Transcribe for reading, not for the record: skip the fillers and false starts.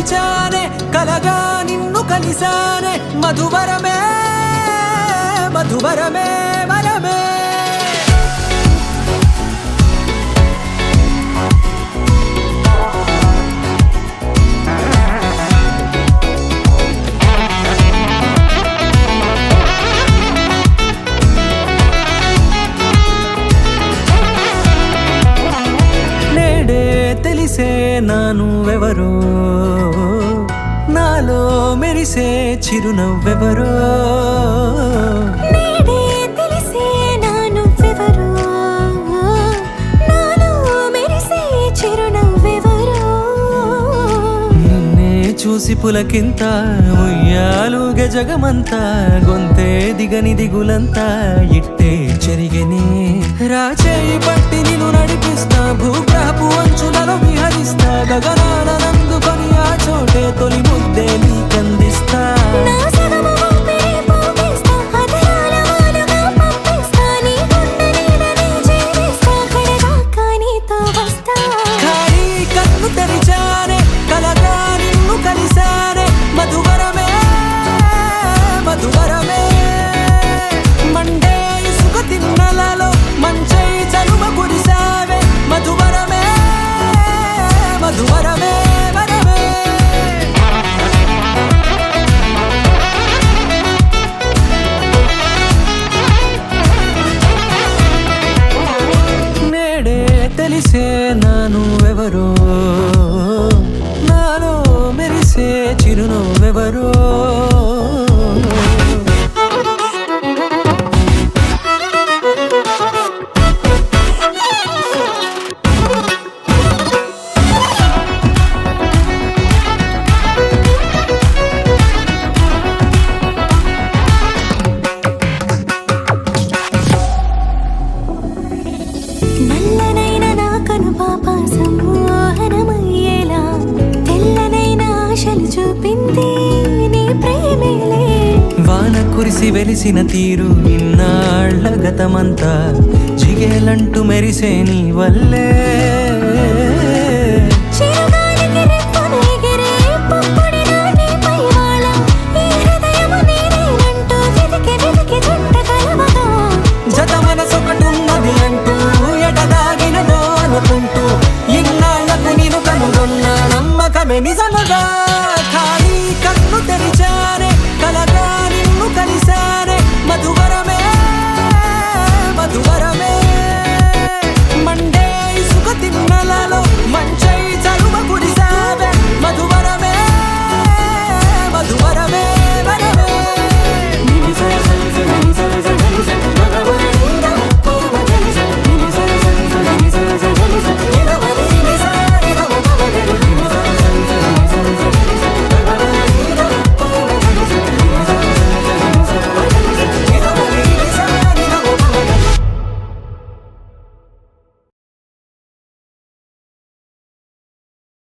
తెరిచానే కలగా నిన్ను కలిసానే మధువరమే మధువరమే వరమే తెలిసే నానువెవరో నాలో మెరిసే చిరునవ్వెవరో నేడే తెలిసే నానువెవరో నాలో మెరిసే చిరునవ్వెవరో నిన్నే చూసి పులకింత ఉయ్యాలుగే జగమంతా గొంతే దిగని దిగులంతా ఇట్టే చెరిగనే రాచేయి పట్టి నిన్ను నడిపిస్తా భూగ్రహపు అంచులలో విహరిస్తా గగనాల నందుకొని ఆ చోటే తొలి ముద్దే నీకందిస్తా నా సగము ఊపిరి పోగేస్తా అధరాల వాలుగా పంపిస్తా నీ గుండె నీడనే జీవిస్తా కడదాకా నీతో వస్తా ఖాళీ కన్ను తెరిచానే కలగా నిన్ను కలిసానే మధువరమే మధువరమే మండే ఇసుక తిన్నలలో మంచై చలువ కురిసావే మధువరమే మధువరమే వరమే నేడే తెలిసే నానువెవరో నాలో మెరిసే చిరునవ్వెవరో నల్లనైన నా కనుపాప సమ్మోహనమయ్యేలా తెల్లనైన ఆశలు చూపింది నీ ప్రేమేలే వాన కురిసి వెలిసిన తీరు ఇన్నాళ్ల గతమంతా జిగేలంటూ మెరిసే నీ వల్లే